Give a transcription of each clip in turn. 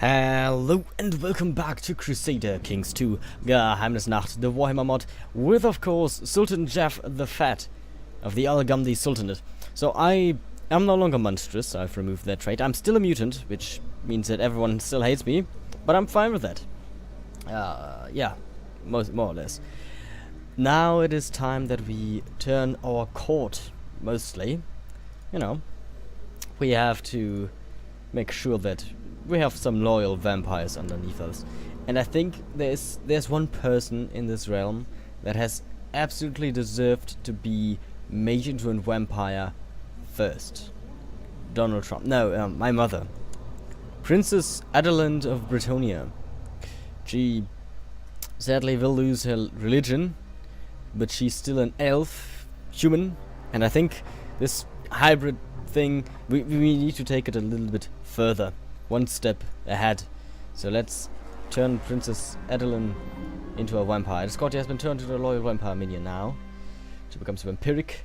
Hello and welcome back to Crusader Kings 2 Geheimnisnacht, the Warhammer mod, with of course Sultan Jeff the Fat of the Araby Sultanate. So I am no longer monstrous, I've removed that trait. I'm still a mutant, which means that everyone still hates me, but I'm fine with that. Yeah, more or less. Now it is time that we turn our court, mostly. You know, we have to make sure that we have some loyal vampires underneath us. And I think there's one person in this realm that has absolutely deserved to be made into a vampire first. Donald Trump. No, my mother. Princess Adelaide of Britannia. She sadly will lose her religion, but she's still an elf human, and I think this hybrid thing, we need to take it a little bit further. One step ahead. So let's turn Princess Adelaide into a vampire. The Scotty has been turned into a loyal vampire minion now. She becomes vampiric.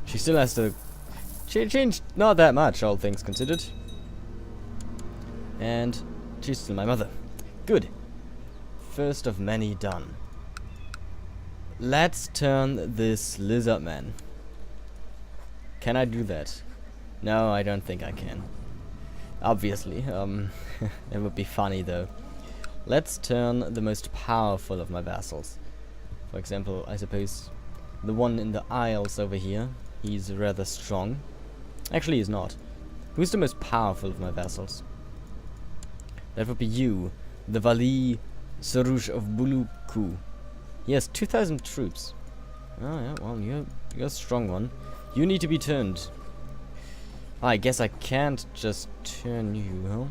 She still has to... She changed not that much, all things considered. And she's still my mother. Good. First of many done. Let's turn this lizard man. Can I do that? No, I don't think I can. Obviously. It would be funny though. Let's turn the most powerful of my vassals. For example, I suppose the one in the Isles over here. He's rather strong. Actually, he's not. Who's the most powerful of my vassals? That would be you, the Vali Sarush of Buluku. He has 2,000 troops. Oh yeah, well, you're a strong one. You need to be turned. I guess I can't just turn you, huh?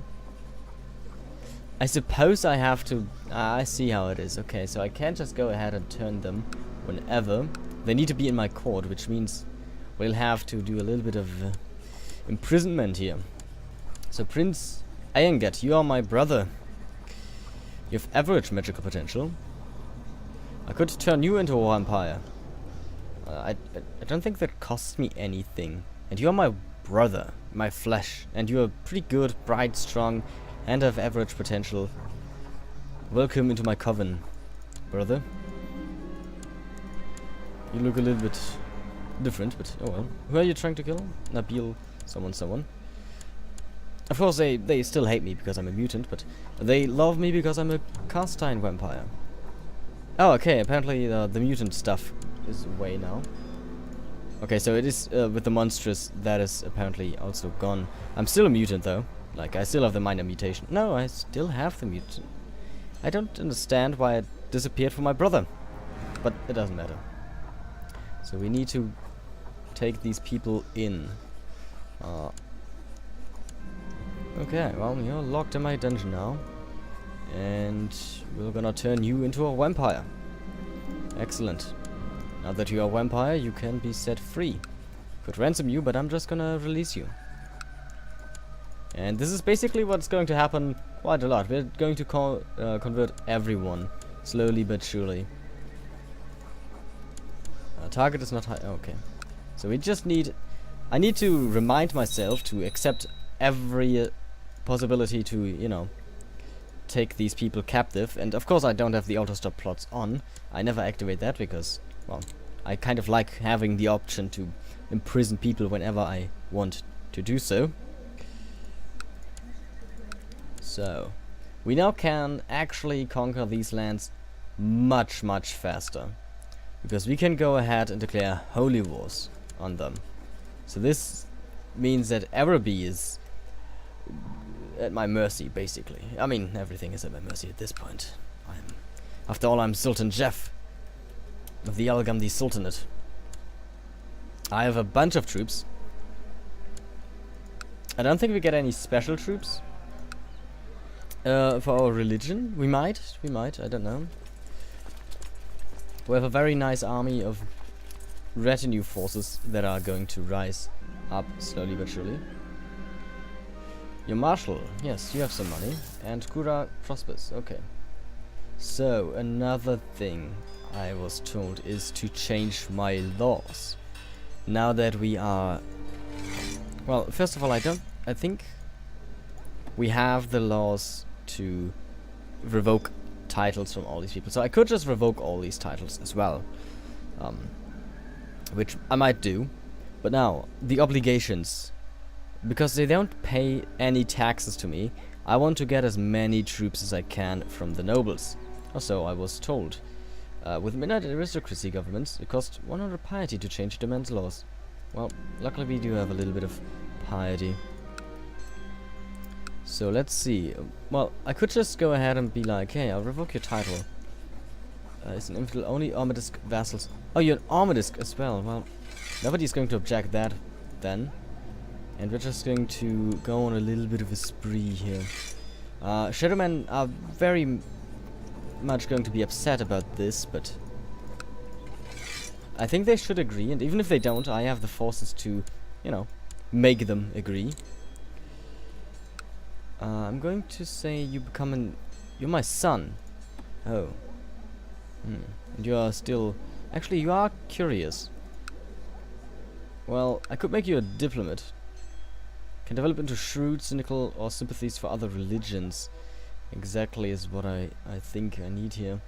I suppose I have to... I see how it is. Okay, so I can't just go ahead and turn them whenever. They need to be in my court, which means we'll have to do a little bit of imprisonment here. So Prince Ayengat, you are my brother. You have average magical potential. I could turn you into a vampire. I don't think that costs me anything. And you are my brother, my flesh, and you are pretty good, bright, strong, and have average potential. Welcome into my coven, brother. You look a little bit different, but oh well. Who are you trying to kill? Nabil, someone. Of course, they still hate me because I'm a mutant, but they love me because I'm a castine vampire. Oh, okay, apparently the mutant stuff is away now. Okay, so it is with the monstrous, that is apparently also gone. I'm still a mutant though. Like, I still have the minor mutation. No, I still have the mutant. I don't understand why it disappeared from my brother. But it doesn't matter. So we need to take these people in. Okay, well, you're locked in my dungeon now. And we're gonna turn you into a vampire. Excellent. Now that you are a vampire, you can be set free. Could ransom you, but I'm just gonna release you. And this is basically what's going to happen quite a lot. We're going to convert everyone, slowly but surely. Target is not high. Okay. So we just need... I need to remind myself to accept every possibility to, you know, take these people captive. And of course I don't have the auto-stop plots on. I never activate that because... well, I kind of like having the option to imprison people whenever I want to do so. So, we now can actually conquer these lands much, much faster. Because we can go ahead and declare holy wars on them. So this means that Araby is at my mercy, basically. I mean, everything is at my mercy at this point. After all, I'm Sultan Jeff of the Araby Sultanate. I have a bunch of troops. I don't think we get any special troops for our religion. We might, I don't know. We have a very nice army of retinue forces that are going to rise up slowly but surely. Your marshal, yes, you have some money. And Kura prospers, okay. So, another thing I was told is to change my laws. Now that we are... well, first of all, I don't I think we have the laws to revoke titles from all these people. So I could just revoke all these titles as well, which I might do. But now, the obligations. Because they don't pay any taxes to me, I want to get as many troops as I can from the nobles. Also, I was told. With midnight aristocracy governments, it costs 100 piety to change the men's laws. Well, luckily we do have a little bit of piety. So let's see. Well, I could just go ahead and be like, hey, I'll revoke your title. It's an infidel, only Armadisk vassals. Oh, you're an Armadisk as well. Well, nobody's going to object that then. And we're just going to go on a little bit of a spree here. Shadowmen are very much going to be upset about this, but I think they should agree, and even if they don't, I have the forces to, you know, make them agree. I'm going to say you become you're my son. Oh. And you are still... Actually, you are curious. Well, I could make you a diplomat. Can develop into shrewd, cynical, or sympathies for other religions. Exactly is what I think I need here.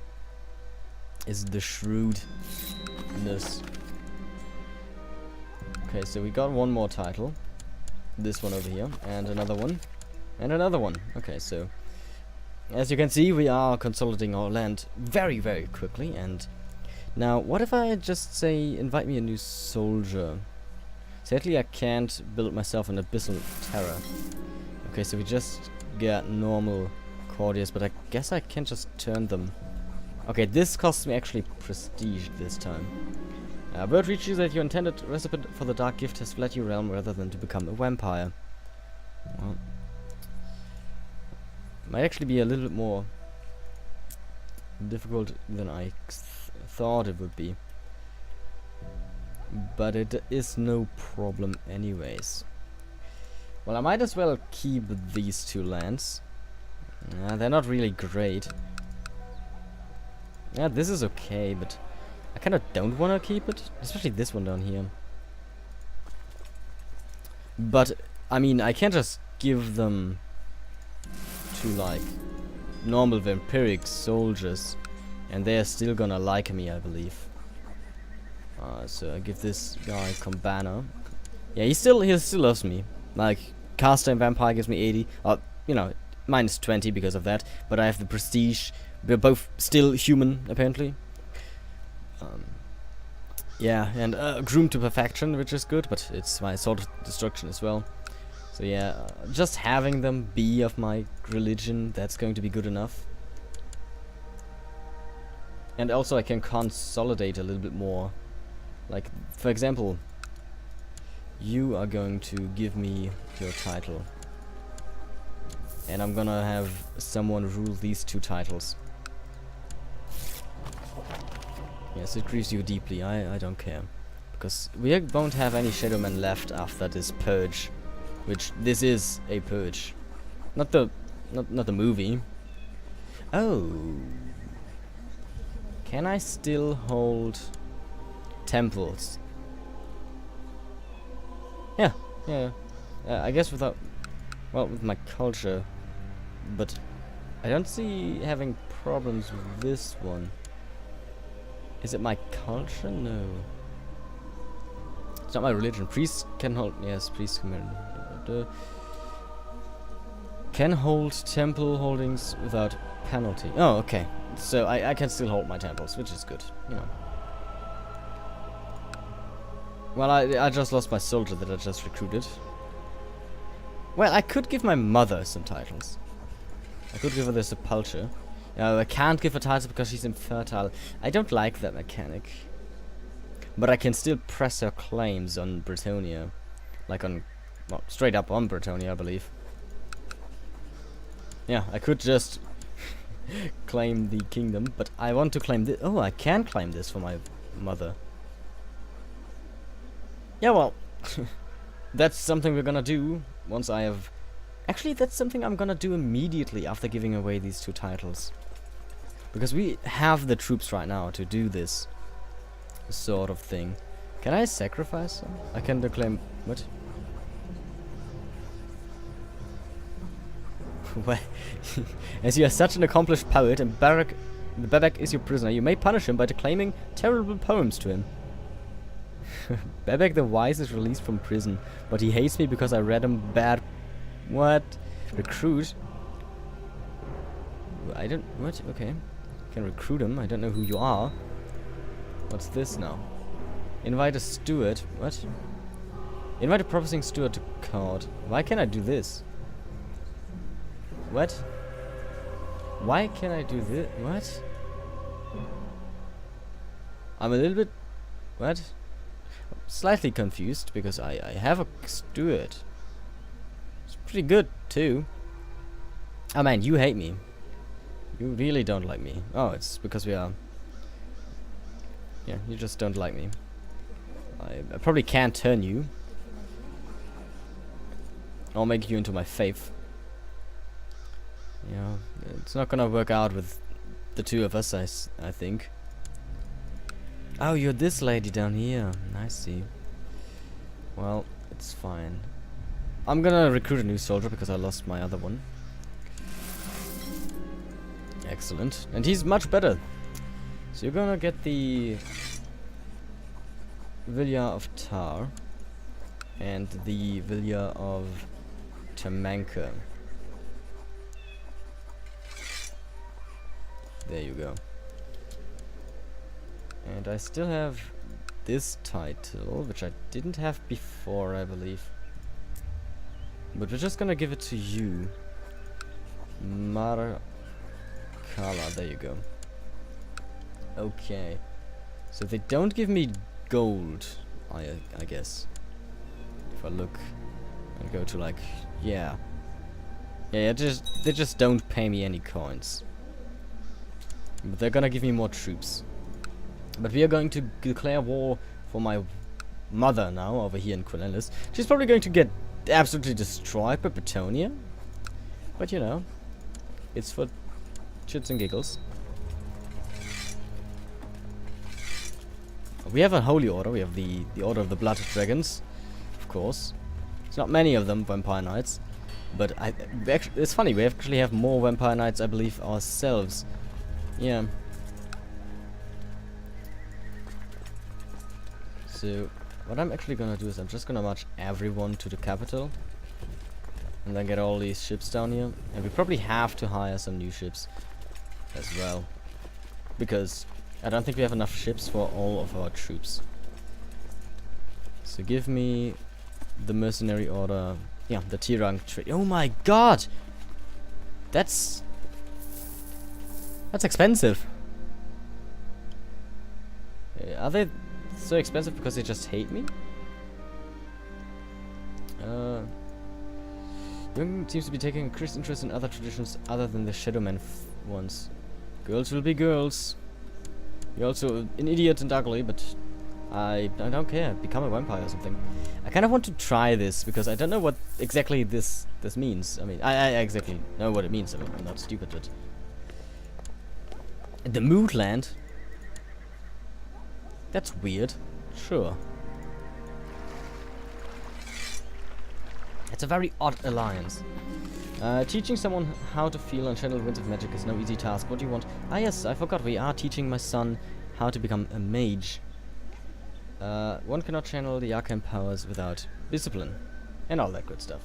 Is the shrewdness. Okay, so we got one more title. This one over here. And another one. And another one. Okay, so... As you can see, we are consolidating our land very, very quickly. And now, what if I just say, invite me a new soldier? Sadly, I can't build myself an abyssal terror. Okay, so we just get normal courtiers, but I guess I can just turn them. Okay, this costs me actually prestige this time. Word reaches you that your intended recipient for the dark gift has fled your realm rather than to become a vampire. Well, might actually be a little bit more difficult than I thought it would be. But it is no problem anyways. Well, I might as well keep these two lands. They're not really great. Yeah, this is okay, but I kind of don't want to keep it. Especially this one down here. But, I mean, I can't just give them to, like, normal vampiric soldiers. And they're still gonna like me, I believe. So I give this guy Combana. Yeah, he still loves me. Like, Caster and Vampire gives me 80. You know, minus 20 because of that. But I have the prestige. We're both still human, apparently. Yeah, and groomed to perfection, which is good. But it's my sword of destruction as well. So yeah, just having them be of my religion, that's going to be good enough. And also I can consolidate a little bit more. Like, for example, you are going to give me your title. And I'm gonna have someone rule these two titles. Yes, it grieves you deeply, I don't care. Because we won't have any Shadowmen left after this purge. Which, this is a purge. Not the movie. Oh. Can I still hold temples? Yeah. I guess without, well, with my culture, but I don't see having problems with this one. Is it my culture? No. It's not my religion. Priests can hold, yes, priests can hold temple holdings without penalty. Oh, okay. So I can still hold my temples, which is good, you know. Well, I just lost my soldier that I just recruited. Well, I could give my mother some titles. I could give her the sepulture. I can't give her titles because she's infertile. I don't like that mechanic. But I can still press her claims on Britannia. Like on, well, straight up on Britannia, I believe. Yeah, I could just claim the kingdom, but I want to claim this. Oh, I can claim this for my mother. Yeah, well, that's something we're gonna do once I have... Actually, that's something I'm gonna do immediately after giving away these two titles. Because we have the troops right now to do this sort of thing. Can I sacrifice them? I can declaim... What? Well, as you are such an accomplished poet and Bebek is your prisoner, you may punish him by declaiming terrible poems to him. Bebek the Wise is released from prison, but he hates me because I read him bad... What? Recruit? I don't... What? Okay. Can recruit him. I don't know who you are. What's this now? Invite a steward. What? Invite a promising steward to court. Why can't I do this? What? Why can I do this? What? I'm a little bit... What? Slightly confused because I have a steward. It's pretty good too. Oh man, you hate me. You really don't like me. Oh, it's because we are... Yeah, you just don't like me. I probably can't turn you. I'll make you into my faith. Yeah, it's not gonna work out with the two of us, I think. Oh, you're this lady down here. I see. Well, it's fine. I'm gonna recruit a new soldier because I lost my other one. Excellent. And he's much better. So you're gonna get the Villa of Tar and the Villa of Tamanka. There you go. And I still have this title, which I didn't have before, I believe. But we're just gonna give it to you. Markala, there you go. Okay. So they don't give me gold, I guess. If I look and go to like, yeah. Yeah, they just don't pay me any coins. But they're gonna give me more troops. But we are going to declare war for my mother now, over here in Cornelis. She's probably going to get absolutely destroyed by Bretonia. But you know, it's for shits and giggles. We have a holy order. We have the Order of the Blood Dragons, of course. It's not many of them, Vampire Knights. But it's funny, we actually have more Vampire Knights, I believe, ourselves. Yeah. So, what I'm actually gonna do is I'm just gonna march everyone to the capital. And then get all these ships down here. And we probably have to hire some new ships as well. Because I don't think we have enough ships for all of our troops. So give me the mercenary order. Yeah, the T-rank trade. Oh my god! That's expensive. Are they so expensive because they just hate me? Young seems to be taking increased interest in other traditions other than the Shadowman ones. Girls will be girls. You're also an idiot and ugly, but I don't care. Become a vampire or something. I kind of want to try this because I don't know what exactly this means. I mean, I exactly know what it means. I mean, I'm not stupid, but the Moodland. That's weird. Sure. It's a very odd alliance. Teaching someone how to feel and channel winds of magic is no easy task. What do you want? Ah yes, I forgot. We are teaching my son how to become a mage. One cannot channel the arcane powers without discipline. And all that good stuff.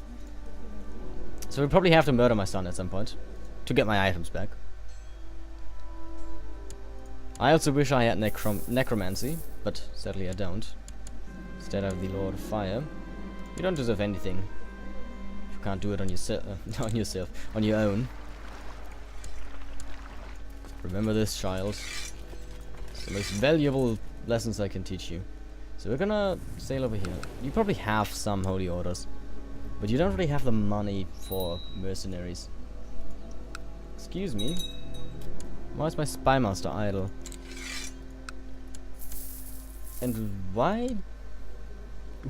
So we probably have to murder my son at some point. To get my items back. I also wish I had necromancy. But sadly I don't. Instead I have the Lord of Fire. You don't deserve anything. You can't do it on yourself, on your own. Remember this, child. It's the most valuable lessons I can teach you. So we're gonna sail over here. You probably have some holy orders, but you don't really have the money for mercenaries. Excuse me. Why is my spymaster idle? And why?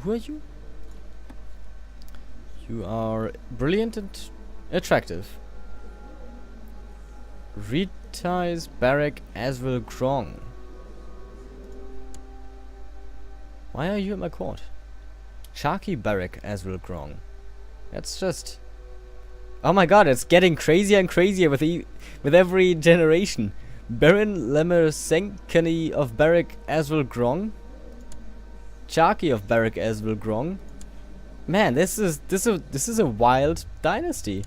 Who are you? You are brilliant and attractive. Ritais Barak Asvil Krong. Why are you at my court? Sharky Barak Asvil Krong. That's just Oh my god, it's getting crazier and crazier with every generation. Baron Lemmer Senkani of Barrack Aswell Grong. Charky of Barrack Aswell Grong. Man, this is a wild dynasty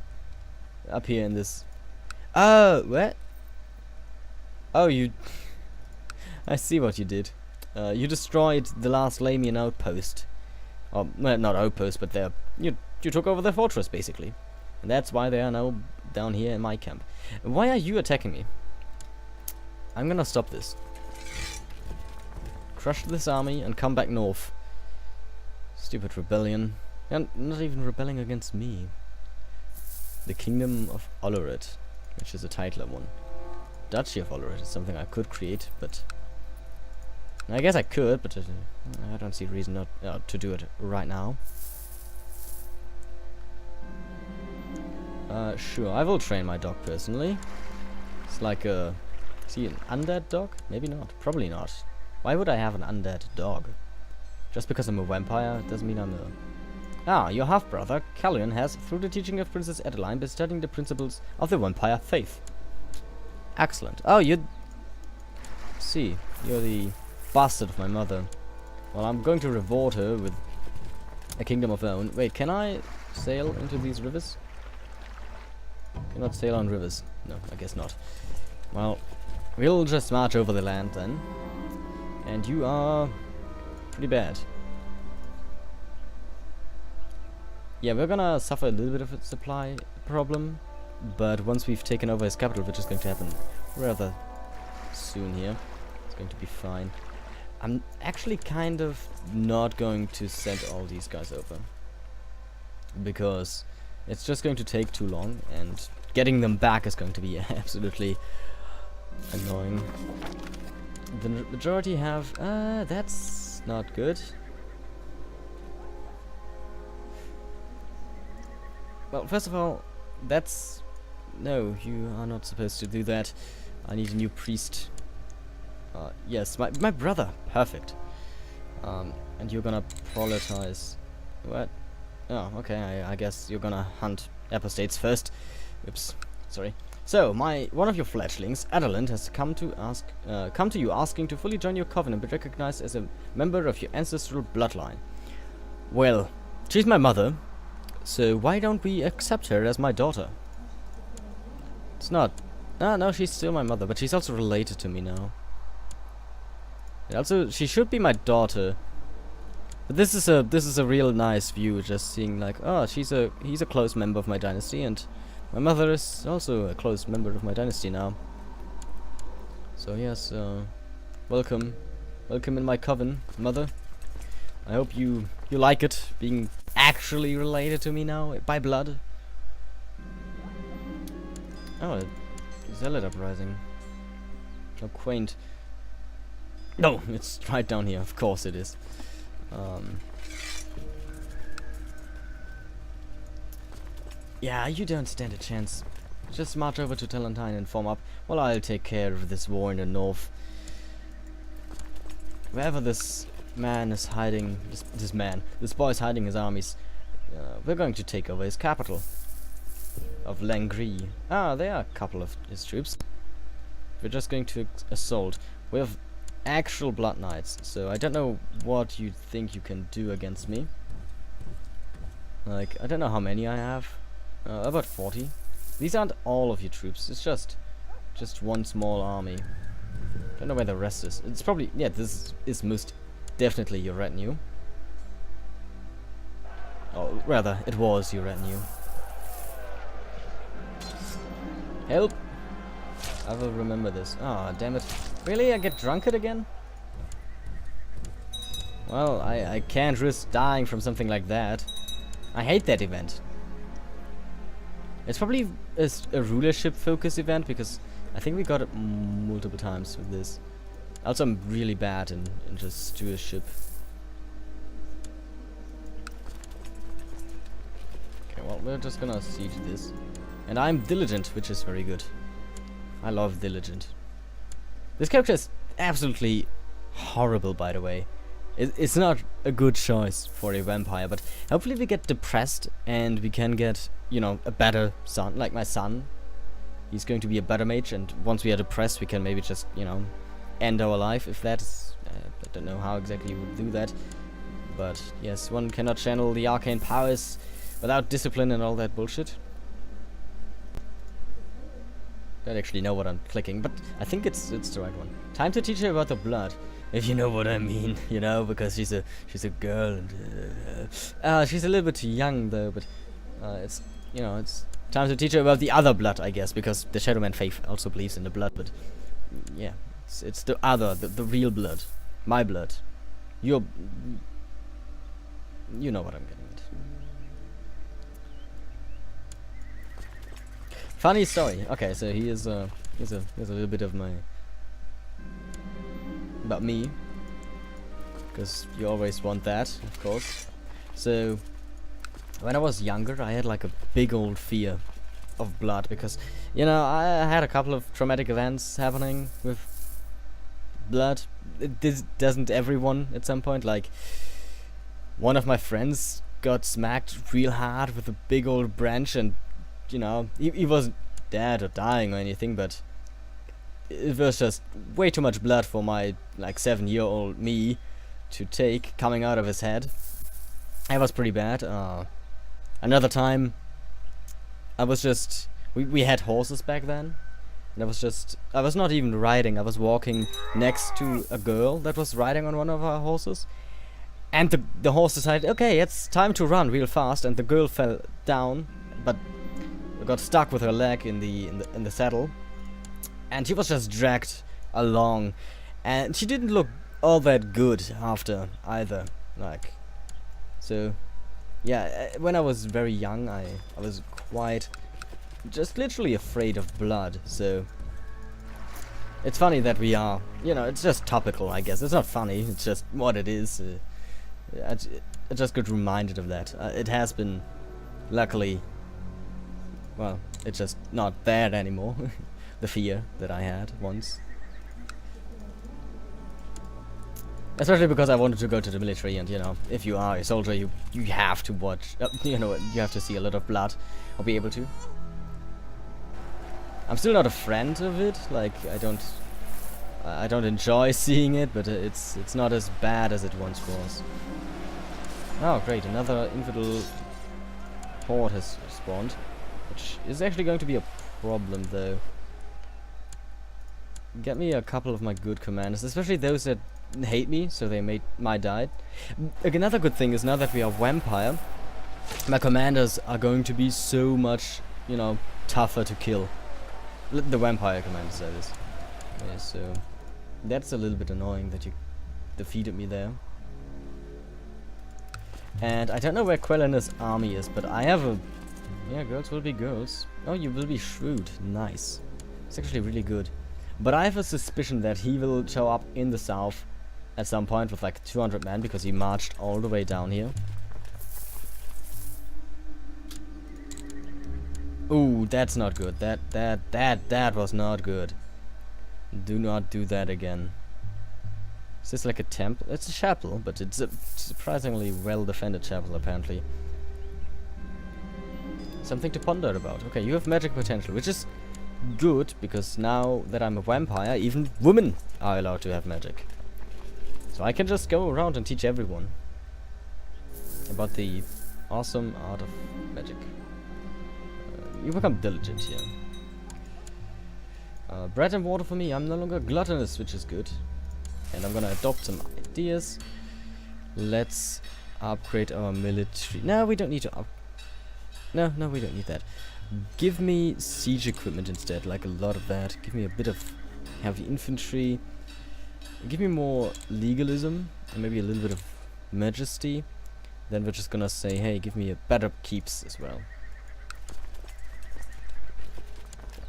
up here in this. What? Oh, you. I see what you did. You destroyed the last Lamian outpost. Well, not outpost, but you took over their fortress basically, and that's why they are now down here in my camp. Why are you attacking me? I'm gonna stop this. Crush this army and come back north. Stupid rebellion. And not even rebelling against me. The Kingdom of Oloreth, which is a titler one. Duchy of Oloreth is something I could create, but I guess I could, but I don't see a reason not to do it right now. Sure, I will train my dog personally. It's like a... Is he an undead dog? Maybe not. Probably not. Why would I have an undead dog? Just because I'm a vampire doesn't mean I'm a... Ah, your half-brother, Callion, has, through the teaching of Princess Adeline, been studying the principles of the vampire faith. Excellent. Oh, you... See, you're the bastard of my mother. Well, I'm going to reward her with a kingdom of her own. Wait, can I sail into these rivers? Cannot sail on rivers. No, I guess not. Well, we'll just march over the land then. And you are pretty bad. Yeah, we're gonna suffer a little bit of a supply problem, but once we've taken over his capital, which is going to happen rather soon here, it's going to be fine. I'm actually kind of not going to send all these guys over, because it's just going to take too long, and getting them back is going to be absolutely annoying. The majority have... that's not good. Well, first of all, that's... No, you are not supposed to do that. I need a new priest. Yes, my brother. Perfect. And you're gonna proletize... What? Oh, okay, I guess you're gonna hunt apostates first. Oops, sorry. So, one of your fledglings, Adeline, has come to you asking to fully join your coven and be recognized as a member of your ancestral bloodline. Well, she's my mother, so why don't we accept her as my daughter? It's not... no, she's still my mother, but she's also related to me now. And also, she should be my daughter. But this is a real nice view, just seeing like, oh, he's a close member of my dynasty, and my mother is also a close member of my dynasty now. So yes, welcome in my coven, mother. I hope you like it, being actually related to me now, by blood. Oh, Zealot Uprising. How quaint. No, it's right down here, of course it is. Yeah, you don't stand a chance. Just march over to Talentine and form up, while I'll take care of this war in the north. Wherever this man is hiding, this boy is hiding his armies, we're going to take over his capital of Langri. Ah, there are a couple of his troops. We're just going to assault. We have actual blood knights, so I don't know what you think you can do against me. Like, I don't know how many I have. About 40. These aren't all of your troops. It's just one small army. Don't know where the rest is. It's probably... Yeah, this is most definitely your retinue. Oh, rather, it was your retinue. Help! I will remember this. Ah, damn it. Really? I get drunkard again? Well, I can't risk dying from something like that. I hate that event. It's probably a rulership focus event, because I think we got it multiple times with this. Also, I'm really bad in just stewardship. Okay, well, we're just gonna siege this. And I'm diligent, which is very good. I love diligent. This character is absolutely horrible, by the way. It's not a good choice for a vampire, but hopefully we get depressed and we can get, you know, a better son, like my son. He's going to be a better mage, and once we are depressed, we can maybe just, you know, end our life, if that's... I don't know how exactly you would do that. But, yes, one cannot channel the arcane powers without discipline and all that bullshit. Don't actually know what I'm clicking, but I think it's the right one. Time to teach her about the blood. If you know what I mean, you know, because she's a girl, and she's a little bit too young though. But it's, you know, it's time to teach her about the other blood, I guess, because the Shadowman faith also believes in the blood. But yeah, it's the other, the real blood, my blood. You know what I'm getting at. Funny story. Okay, so here's a little bit of my. About me, because you always want that, of course. So when I was younger, I had like a big old fear of blood, because, you know, I had a couple of traumatic events happening with blood. This doesn't everyone at some point. Like, one of my friends got smacked real hard with a big old branch, and, you know, he wasn't dead or dying or anything, but it was just way too much blood for my, like, 7-year-old me to take coming out of his head. It was pretty bad. Another time, I was just... We had horses back then. And I was not even riding. I was walking next to a girl that was riding on one of our horses. And the horse decided, okay, it's time to run real fast. And the girl fell down, but got stuck with her leg in the saddle. And she was just dragged along, and she didn't look all that good after either. Like, so yeah, when I was very young, I was quite just literally afraid of blood. So it's funny that we are, you know, it's just topical, I guess. It's not funny, it's just what it is. I just got reminded of that. It has been, luckily, well, it's just not there anymore. The fear that I had once. Especially because I wanted to go to the military, and, you know, if you are a soldier, you have to watch, you know, you have to see a lot of blood, or be able to. I'm still not a friend of it, like, I don't enjoy seeing it, but it's not as bad as it once was. Oh great, another infidel horde has spawned, which is actually going to be a problem though. Get me a couple of my good commanders, especially those that hate me, so they might die. Another good thing is, now that we are vampire, my commanders are going to be so much, you know, tougher to kill. The vampire commanders, that is. Okay, so that's a little bit annoying that you defeated me there. And I don't know where Quellen's army is, but I have a... Yeah, girls will be girls. Oh, you will be shrewd. Nice. It's actually really good. But I have a suspicion that he will show up in the south at some point with like 200 men, because he marched all the way down here. Ooh, that's not good. That was not good. Do not do that again. Is this like a temple? It's a chapel, but it's a surprisingly well defended chapel apparently. Something to ponder about. Okay, you have magic potential, which is good, because now that I'm a vampire, even women are allowed to have magic. So I can just go around and teach everyone about the awesome art of magic. You become diligent here. Bread and water for me. I'm no longer gluttonous, which is good. And I'm gonna adopt some ideas. Let's upgrade our military. No, we don't need to No, we don't need that. Give me siege equipment instead, like a lot of that. Give me a bit of heavy infantry. Give me more legalism, and maybe a little bit of majesty. Then we're just gonna say, hey, give me a better keeps as well.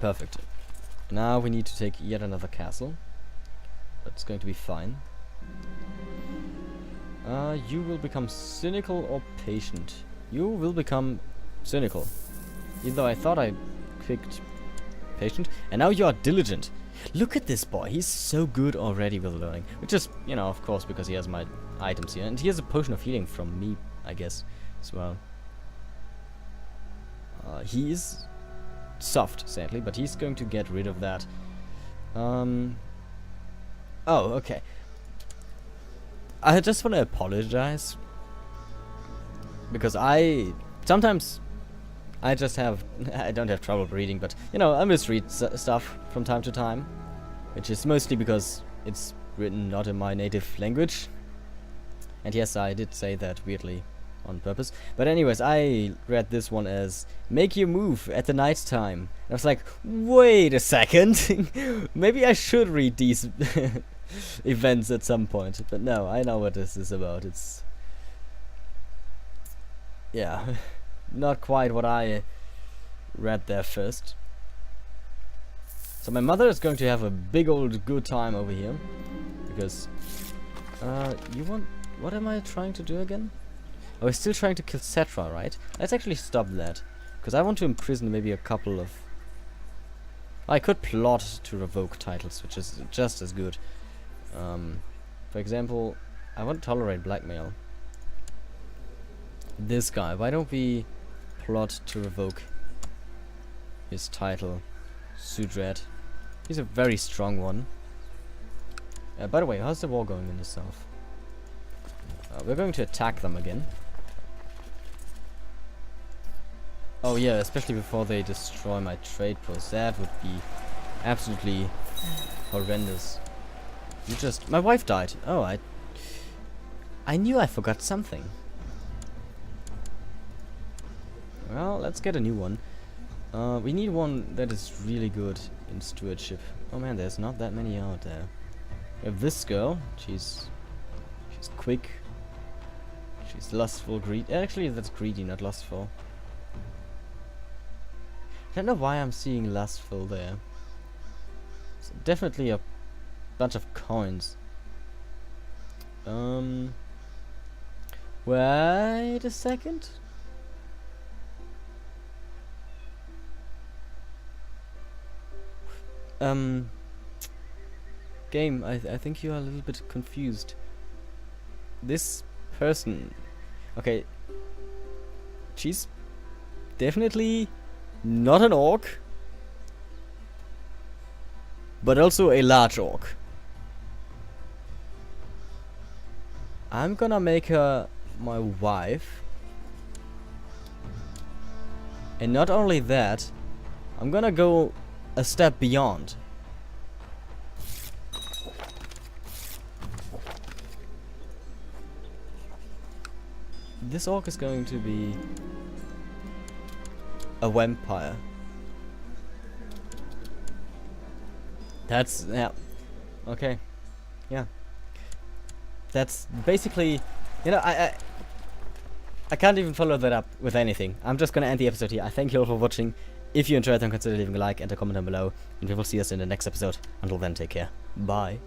Perfect. Now we need to take yet another castle. That's going to be fine. You will become cynical or patient. You will become cynical. Even though I thought I picked patient. And now you are diligent. Look at this boy. He's so good already with learning. Which is, you know, of course, because he has my items here. And here's a potion of healing from me, I guess, as well. He is soft, sadly, but he's going to get rid of that. Oh, okay. I just want to apologize. Because sometimes I just have, I don't have trouble reading, but, you know, I misread stuff from time to time. Which is mostly because it's written not in my native language. And yes, I did say that weirdly on purpose. But anyways, I read this one as, make your move at the night time. And I was like, wait a second. Maybe I should read these events at some point. But no, I know what this is about. It's... yeah, not quite what I read there first. So my mother is going to have a big old good time over here. Because... what am I trying to do again? Oh, we're still trying to kill Cetra, right? Let's actually stop that. Because I want to imprison maybe a couple of... I could plot to revoke titles, which is just as good. For example, I want to tolerate blackmail. This guy, why don't we plot to revoke his title, Sudred? He's a very strong one. By the way, how's the war going in the south? We're going to attack them again. Oh yeah, especially before they destroy my trade post. That would be absolutely horrendous. My wife died. Oh, I knew I forgot something. Well, let's get a new one. We need one that is really good in stewardship. Oh man, there's not that many out there. We have this girl. She's quick. She's lustful, greedy. Actually, that's greedy, not lustful. I don't know why I'm seeing lustful there. It's definitely a bunch of coins. Wait a second. Game, I think you are a little bit confused. This person, okay, she's definitely not an orc, but also a large orc. I'm gonna make her my wife, and not only that, I'm gonna go a step beyond. This orc is going to be a vampire. That's, yeah, okay, yeah. That's basically, you know, I can't even follow that up with anything. I'm just gonna end the episode here. I thank you all for watching. If you enjoyed, then consider leaving a like and a comment down below, and we will see us in the next episode. Until then, take care. Bye.